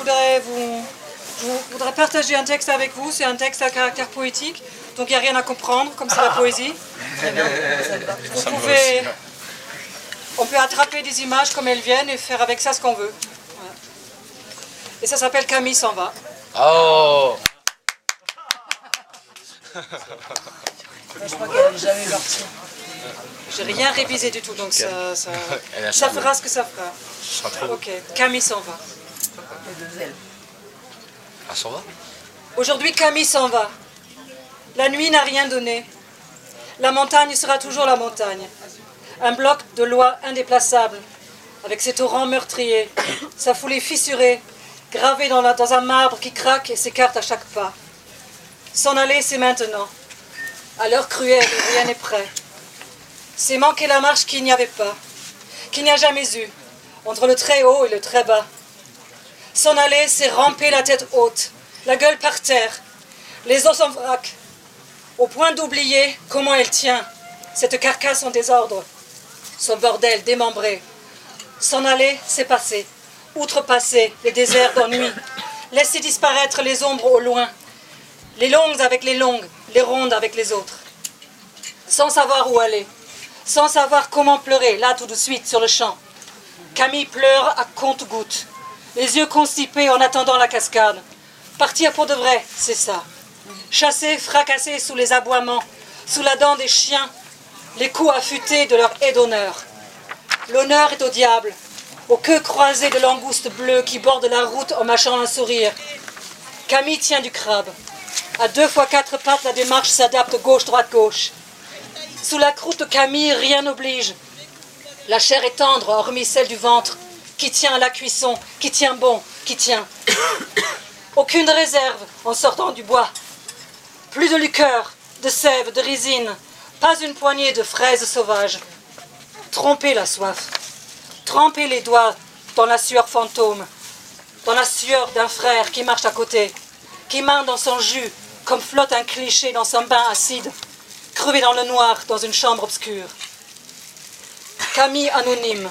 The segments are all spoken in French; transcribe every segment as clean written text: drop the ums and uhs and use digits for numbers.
Je voudrais partager un texte avec vous. C'est un texte à caractère poétique, donc il n'y a rien à comprendre, comme c'est la poésie. On peut attraper des images comme elles viennent et faire avec ça ce qu'on veut. Voilà. Et ça s'appelle Camille s'en va. Oh. Je crois qu'elle n'est jamais partie. J'ai rien révisé du tout, donc ça fera ce que ça fera. Ok, Camille s'en va. Ah, s'en va? Aujourd'hui, Camille s'en va. La nuit n'a rien donné. La montagne sera toujours la montagne. Un bloc de loi indéplaçable, avec ses torrents meurtriers, sa foulée fissurée, gravée dans un marbre qui craque et s'écarte à chaque pas. S'en aller, c'est maintenant. À l'heure cruelle, rien n'est prêt. C'est manquer la marche qu'il n'y avait pas, qu'il n'y a jamais eu, entre le très haut et le très bas. S'en aller, c'est ramper la tête haute, la gueule par terre, les os en vrac, au point d'oublier comment elle tient, cette carcasse en désordre, son bordel démembré. S'en aller, c'est passer, outrepasser les déserts d'ennui, laisser disparaître les ombres au loin, les longues avec les longues, les rondes avec les autres. Sans savoir où aller, sans savoir comment pleurer, là tout de suite sur le champ. Camille pleure à compte-gouttes, les yeux constipés en attendant la cascade. Partir pour de vrai, c'est ça. Chasser, fracasser sous les aboiements, sous la dent des chiens, les coups affûtés de leur haie d'honneur. L'honneur est au diable, aux queues croisées de langoustes bleues qui bordent la route en mâchant un sourire. Camille tient du crabe. À 2 fois 4 pattes, la démarche s'adapte gauche-droite-gauche. Sous la croûte de Camille, rien n'oblige. La chair est tendre, hormis celle du ventre, qui tient à la cuisson, qui tient bon, qui tient. Aucune réserve en sortant du bois. Plus de liqueur, de sève, de résine, pas une poignée de fraises sauvages. Tromper la soif, tremper les doigts dans la sueur fantôme, dans la sueur d'un frère qui marche à côté, qui main dans son jus, comme flotte un cliché dans son bain acide, crevé dans le noir dans une chambre obscure. Camille anonyme,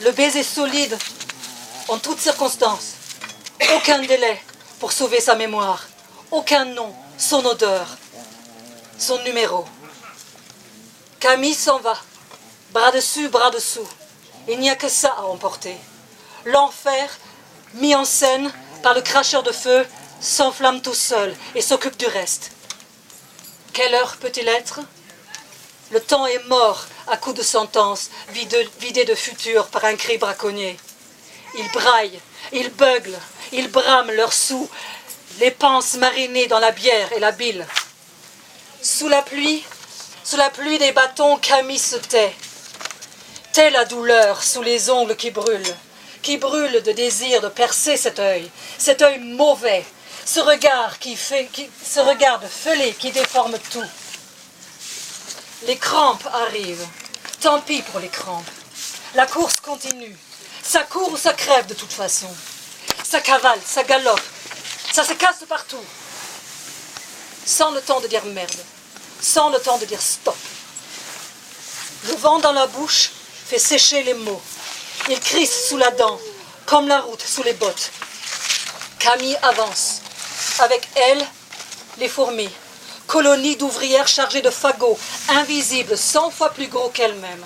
le baiser solide en toutes circonstances, aucun délai pour sauver sa mémoire, aucun nom, son odeur, son numéro. Camille s'en va, bras dessus, bras dessous. Il n'y a que ça à emporter. L'enfer, mis en scène par le cracheur de feu, s'enflamme tout seul et s'occupe du reste. Quelle heure peut-il être? Le temps est mort à coups de sentence, vidé de futur par un cri braconnier. Ils braillent, ils beuglent, ils brament leurs sous, les panses marinées dans la bière et la bile. Sous la pluie des bâtons, Camille se tait. Tait la douleur sous les ongles qui brûlent de désir de percer cet œil mauvais, ce regard ce regard de fêlé qui déforme tout. Les crampes arrivent, tant pis pour les crampes. La course continue, ça court ou ça crève de toute façon. Ça cavale, ça galope, ça se casse partout. Sans le temps de dire merde, sans le temps de dire stop. Le vent dans la bouche fait sécher les mots. Il crisse sous la dent, comme la route sous les bottes. Camille avance. Avec elle, les fourmis. Colonie d'ouvrières chargées de fagots, invisibles, 100 fois plus gros qu'elles-mêmes.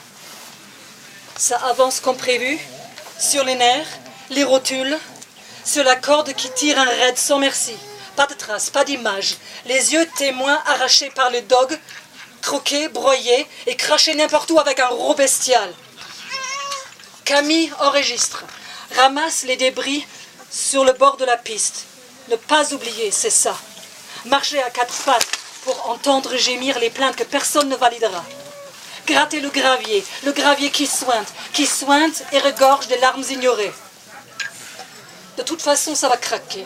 Ça avance comme prévu, sur les nerfs, les rotules, sur la corde qui tire un raid sans merci. Pas de traces, pas d'image. Les yeux témoins arrachés par le dog, croqués, broyés et crachés n'importe où avec un rot bestial. Camille enregistre, ramasse les débris sur le bord de la piste. Ne pas oublier, c'est ça. Marcher à 4 pattes pour entendre gémir les plaintes que personne ne validera. Gratter le gravier qui sointe et regorge des larmes ignorées. De toute façon, ça va craquer.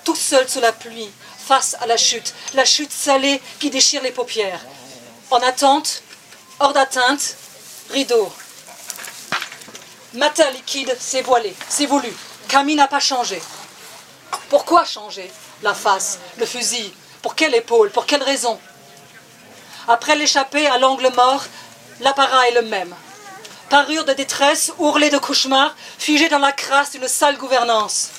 Tout seul sous la pluie, face à la chute salée qui déchire les paupières. En attente, hors d'atteinte, rideau. Matin liquide, c'est voilé, c'est voulu. Camille n'a pas changé. Pourquoi changer? La face, le fusil, pour quelle épaule, pour quelle raison? Après l'échappée à l'angle mort, l'apparat est le même. Parure de détresse, ourlée de cauchemar, figée dans la crasse d'une sale gouvernance.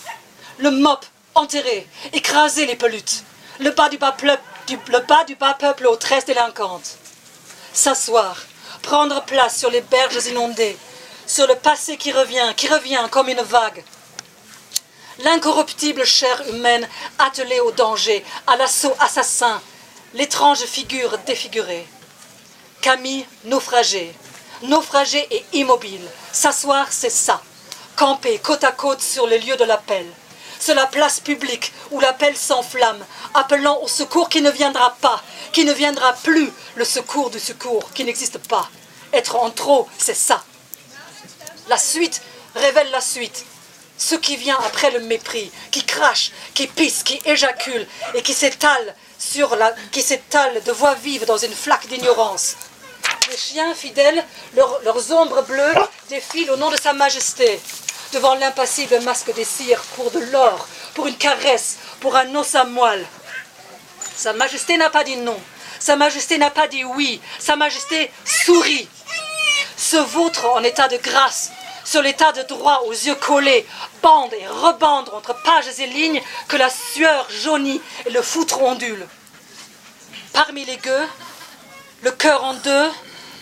Le mop enterré, écrasé les pelutes. Le bas du bas peuple aux tresses délinquantes. S'asseoir, prendre place sur les berges inondées, sur le passé qui revient comme une vague. L'incorruptible chair humaine attelée au danger, à l'assaut assassin, l'étrange figure défigurée. Camille naufragée et immobile. S'asseoir, c'est ça. Camper côte à côte sur les lieux de l'appel. Sur la place publique où l'appel s'enflamme, appelant au secours qui ne viendra pas, qui ne viendra plus, le secours du secours qui n'existe pas. Être en trop, c'est ça. La suite révèle la suite. Ce qui vient après le mépris, qui crache, qui pisse, qui éjacule et qui s'étale de voix vive dans une flaque d'ignorance. Les chiens fidèles, leurs ombres bleues défilent au nom de Sa Majesté, devant l'impassible masque des cires, pour de l'or, pour une caresse, pour un os à moelle. Sa Majesté n'a pas dit non, Sa Majesté n'a pas dit oui, Sa Majesté sourit. Se vautre en état de grâce, sur l'état de droit aux yeux collés, bande et rebande entre pages et lignes que la sueur jaunit et le foutre ondule. Parmi les gueux, le cœur en deux,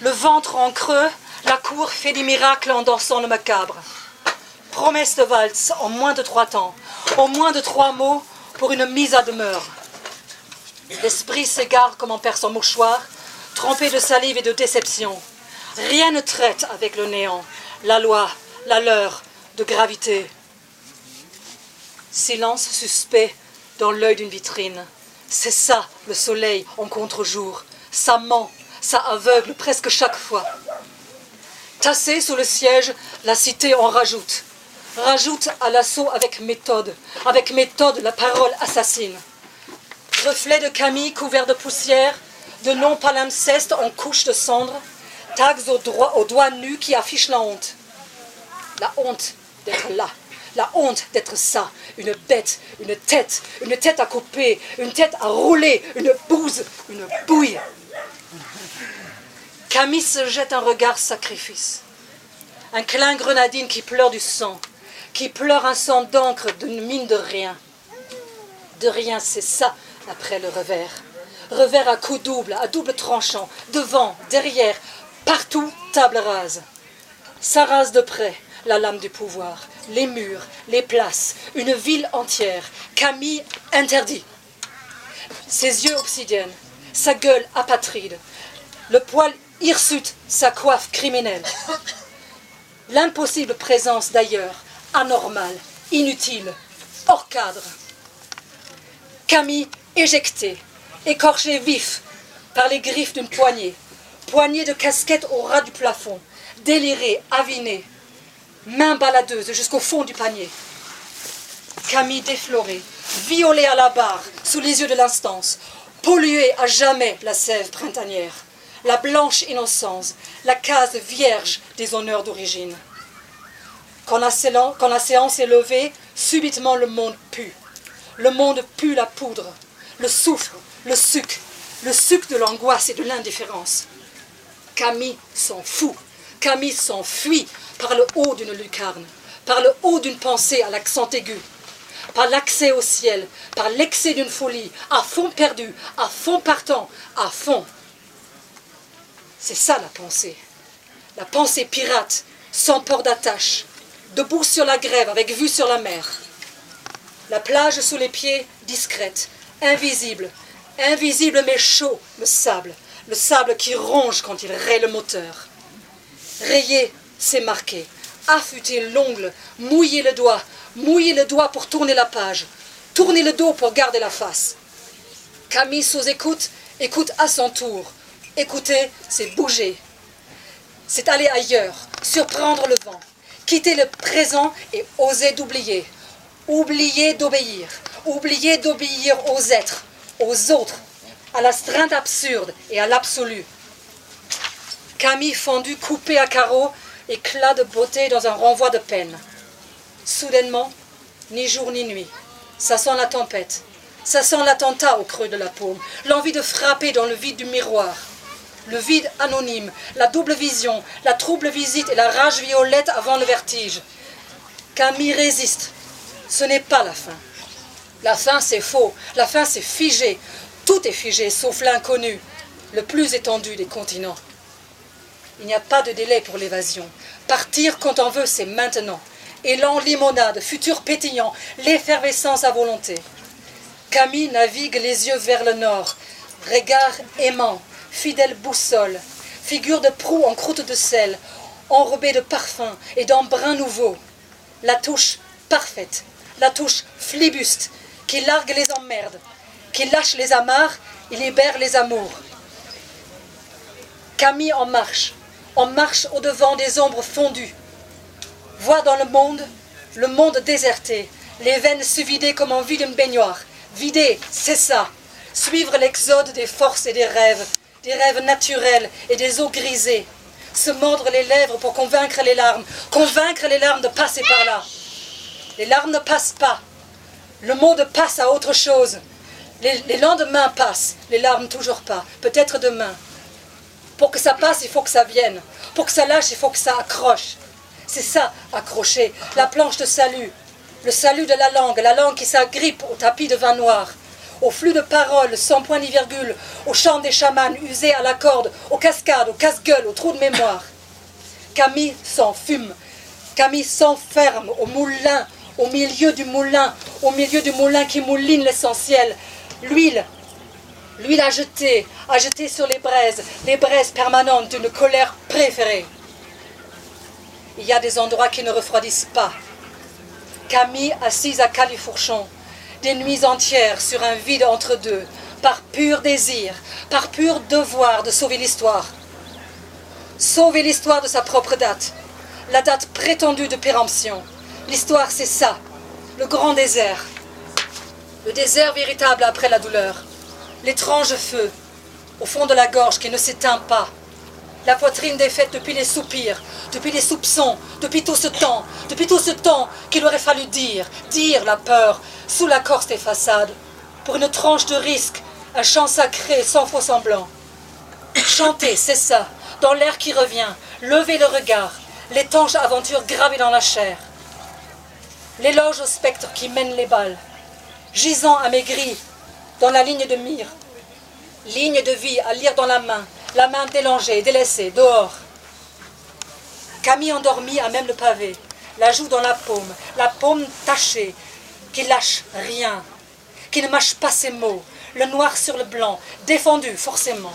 le ventre en creux, la cour fait des miracles en dansant le macabre. Promesse de valse en moins de 3 temps, en moins de 3 mots pour une mise à demeure. L'esprit s'égare comme on perd son mouchoir, trempé de salive et de déception. Rien ne traite avec le néant, la loi, la leurre de gravité. Silence suspect dans l'œil d'une vitrine. C'est ça le soleil en contre-jour. Ça ment, ça aveugle presque chaque fois. Tassée sous le siège, la cité en rajoute. Rajoute à l'assaut avec méthode la parole assassine. Reflet de Camille couvert de poussière, de longs palimpsestes en couches de cendre, tags aux doigts nus qui affichent la honte. La honte d'être là, la honte d'être ça, une bête, une tête à couper, une tête à rouler, une bouse, une bouille. Camille se jette un regard sacrifice. Un clin grenadine qui pleure du sang, qui pleure un sang d'encre d'une mine de rien. De rien, c'est ça, après le revers. Revers à coups double, à double tranchant, devant, derrière, partout, table rase. Ça rase de près, la lame du pouvoir, les murs, les places, une ville entière. Camille interdit. Ses yeux obsidiennes, sa gueule apatride, le poil hirsute, sa coiffe criminelle. L'impossible présence d'ailleurs, anormale, inutile, hors cadre. Camille éjectée, écorchée vif par les griffes d'une poignée de casquette au ras du plafond, délirée, avinée, main baladeuse jusqu'au fond du panier. Camille déflorée, violée à la barre sous les yeux de l'instance, polluée à jamais la sève printanière, la blanche innocence, la case vierge des honneurs d'origine. Quand la séance est levée, subitement le monde pue. Le monde pue la poudre, le soufre, le suc de l'angoisse et de l'indifférence. Camille s'en fout, Camille s'enfuit par le haut d'une lucarne, par le haut d'une pensée à l'accent aigu, par l'accès au ciel, par l'excès d'une folie, à fond perdu, à fond partant, à fond. C'est ça la pensée pirate, sans port d'attache, debout sur la grève avec vue sur la mer. La plage sous les pieds, discrète, invisible mais chaud, le sable qui ronge quand il raye le moteur. Rayer, c'est marquer, affûter l'ongle, mouiller le doigt pour tourner la page, tourner le dos pour garder la face. Camille sous écoute à son tour. Écouter, c'est bouger, c'est aller ailleurs, surprendre le vent, quitter le présent et oser d'oublier. Oublier d'obéir aux êtres, aux autres, à l'astreinte absurde et à l'absolu. Camille fendue, coupée à carreaux, éclat de beauté dans un renvoi de peine. Soudainement, ni jour ni nuit, ça sent la tempête, ça sent l'attentat au creux de la paume, l'envie de frapper dans le vide du miroir. le vide anonyme, la double vision, la trouble visite et la rage violette avant le vertige. Camille résiste. Ce n'est pas la fin. La fin, c'est faux. La fin, c'est figé. Tout est figé, sauf l'inconnu, le plus étendu des continents. Il n'y a pas de délai pour l'évasion. Partir quand on veut, c'est maintenant. Élan limonade, futur pétillant, l'effervescence à volonté. Camille navigue les yeux vers le nord, regard aimant, fidèle boussole, figure de proue en croûte de sel, enrobée de parfums et d'embrun nouveau. La touche parfaite, la touche flibuste, qui largue les emmerdes, qui lâche les amarres et libère les amours. Camille en marche au-devant des ombres fondues. Voit dans le monde déserté, les veines se vider comme en vide d'une baignoire. Vider, c'est ça. Suivre l'exode des forces et des rêves naturels et des eaux grisées. Se mordre les lèvres pour convaincre les larmes de passer par là. Les larmes ne passent pas. Le monde passe à autre chose. Les lendemains passent, les larmes toujours pas. Peut-être demain. Pour que ça passe, il faut que ça vienne. Pour que ça lâche, il faut que ça accroche. C'est ça, accrocher, la planche de salut. Le salut de la langue qui s'agrippe au tapis de vin noir, au flux de paroles sans point ni virgule, au chant des chamans usés à la corde, aux cascades, aux casse-gueules, aux trous de mémoire. Camille s'enfume, Camille s'enferme au moulin, au milieu du moulin qui mouline l'essentiel. L'huile à jeter sur les braises permanentes d'une colère préférée. Il y a des endroits qui ne refroidissent pas. Camille assise à califourchon, des nuits entières sur un vide entre deux, par pur désir, par pur devoir de sauver l'histoire. Sauver l'histoire de sa propre date, la date prétendue de péremption. L'histoire, c'est ça, le grand désert. Le désert véritable après la douleur. L'étrange feu, au fond de la gorge qui ne s'éteint pas. La poitrine défaite depuis les soupirs, depuis les soupçons, depuis tout ce temps qu'il aurait fallu dire la peur, sous la corse des façades, pour une tranche de risque, un chant sacré sans faux semblant. Chanter, c'est ça, dans l'air qui revient, lever le regard, l'étanche aventure gravée dans la chair. L'éloge au spectre qui mène les balles, gisant amaigri dans la ligne de mire, ligne de vie à lire dans la main délangée, délaissée, dehors. Camille endormie à même le pavé, la joue dans la paume tachée, qui lâche rien, qui ne mâche pas ses mots, le noir sur le blanc, défendu forcément.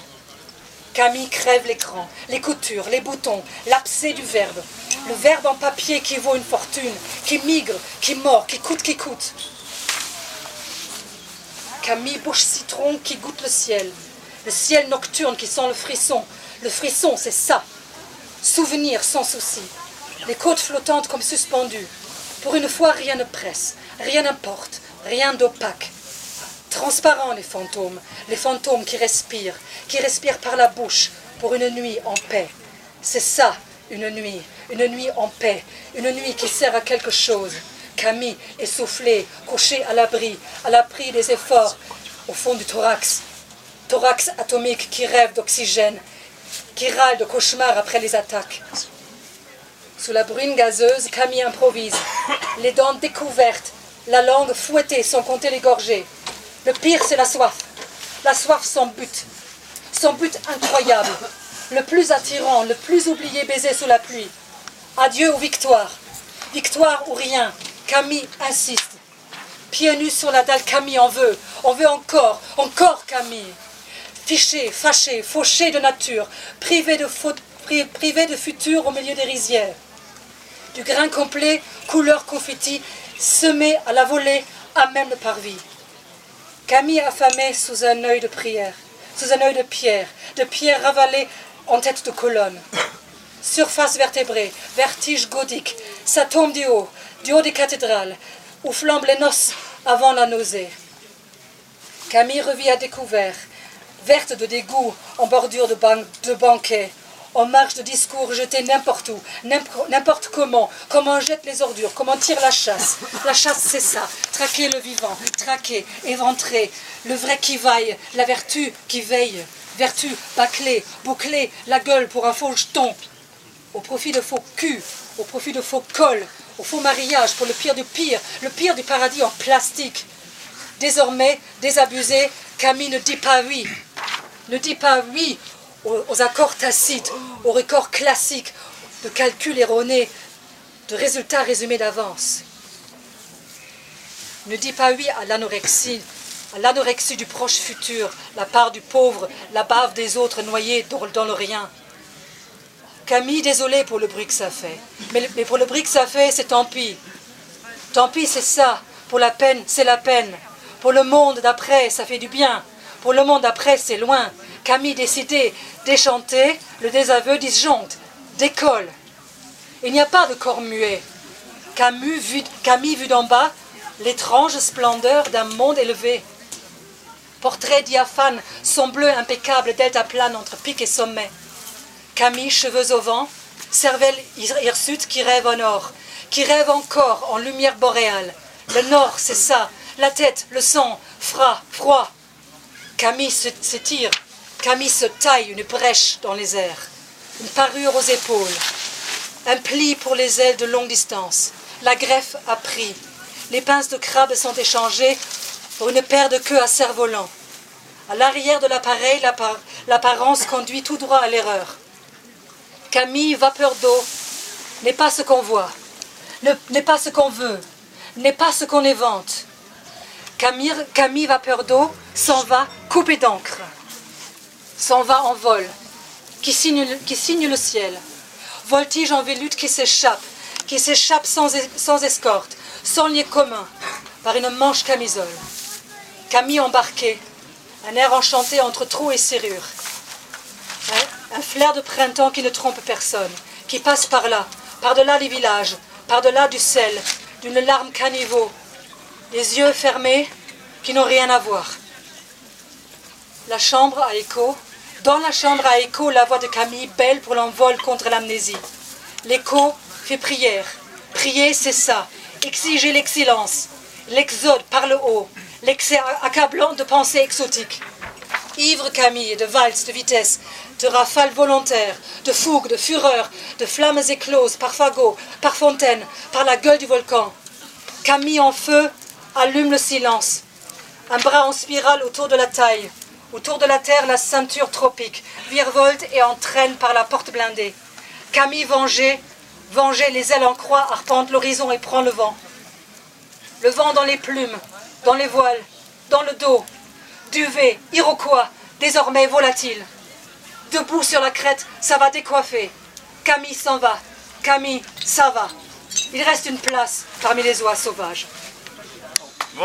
Camille crève l'écran, les coutures, les boutons, l'abcès du verbe, le verbe en papier qui vaut une fortune, qui migre, qui mord, qui coûte. Camille bouche citron qui goûte le ciel nocturne qui sent le frisson. Le frisson, c'est ça. Souvenir sans souci. Les côtes flottantes comme suspendues. Pour une fois, rien ne presse, rien n'importe, rien d'opaque. Transparents les fantômes qui respirent par la bouche pour une nuit en paix. C'est ça, une nuit en paix, une nuit qui sert à quelque chose. Camille, essoufflée, couchée à l'abri des efforts, au fond du thorax atomique qui rêve d'oxygène, qui râle de cauchemar après les attaques. Sous la bruine gazeuse, Camille improvise, les dents découvertes, la langue fouettée sans compter les gorgées. Le pire, c'est la soif sans but incroyable, le plus attirant, le plus oublié baiser sous la pluie. Adieu aux victoires ou rien. Camille insiste. Pieds nus sur la dalle, Camille en veut encore Camille. Fichée, fâchée, fauchée de nature, privée de futur au milieu des rizières. Du grain complet, couleur confetti, semé à la volée, à même le parvis. Camille affamée sous un œil de prière, sous un œil de pierre ravalée en tête de colonne. Surface vertébrée, vertige gothique, ça tombe du haut des cathédrales, où flambent les noces avant la nausée. Camille revit à découvert, verte de dégoût en bordure de banquet, en marge de discours jetés n'importe où, n'importe comment on jette les ordures, comment tire la chasse. La chasse, c'est ça, traquer le vivant, traquer, éventrer, le vrai qui vaille, la vertu qui veille, vertu bâclée, bouclée, la gueule pour un faux jeton, au profit de faux culs, au profit de faux cols, au faux mariage pour le pire du paradis en plastique. Désormais, désabusé, Camille ne dit pas oui. Ne dit pas oui aux accords tacites, aux records classiques, de calculs erronés, de résultats résumés d'avance. Ne dit pas oui à l'anorexie du proche futur, la part du pauvre, la bave des autres noyés dans le rien. Camille, désolé pour le bruit que ça fait. Mais pour le bruit que ça fait, c'est tant pis. Tant pis, c'est ça. Pour la peine, c'est la peine. Pour le monde d'après, ça fait du bien. Pour le monde d'après, c'est loin. Camille décidé, déchanté, le désaveu disjoncte, décolle. Il n'y a pas de corps muet. Camille vu d'en bas, l'étrange splendeur d'un monde élevé. Portrait diaphane, son bleu impeccable, delta plane entre pic et sommet. Camille, cheveux au vent, cervelle hirsute qui rêve en or, qui rêve encore en lumière boréale. Le nord, c'est ça, la tête, le sang, froid. Camille s'étire, Camille se taille une brèche dans les airs, une parure aux épaules, un pli pour les ailes de longue distance. La greffe a pris, les pinces de crabe sont échangées pour une paire de queues à cerf-volant. À l'arrière de l'appareil, l'apparence conduit tout droit à l'erreur. Camille, vapeur d'eau, n'est pas ce qu'on voit, n'est pas ce qu'on veut, n'est pas ce qu'on évente. Camille, vapeur d'eau, s'en va coupé d'encre, s'en va en vol, qui signe le ciel. Voltige en velute qui s'échappe sans escorte, sans lieu commun, par une manche camisole. Camille embarquée, un air enchanté entre trous et serrures. Un flair de printemps qui ne trompe personne, qui passe par là, par-delà les villages, par-delà du sel, d'une larme caniveau, les yeux fermés qui n'ont rien à voir. La chambre à écho, dans la chambre à écho, la voix de Camille, belle pour l'envol contre l'amnésie. L'écho fait prière. Prier, c'est ça. Exiger l'excellence, l'exode par le haut, l'excès accablant de pensées exotiques. Ivre Camille, de valse, de vitesse, de rafales volontaires, de fougue, de fureur, de flammes écloses par fagot, par fontaine, par la gueule du volcan. Camille en feu allume le silence. Un bras en spirale autour de la taille. Autour de la terre, la ceinture tropique, virevolte et entraîne par la porte blindée. Camille vengée, les ailes en croix, arpente l'horizon et prend le vent. Le vent dans les plumes, dans les voiles, dans le dos. Duvet, iroquois, désormais volatile. Debout sur la crête, ça va décoiffer. Camille s'en va. Camille, ça va. Il reste une place parmi les oies sauvages. Ouais.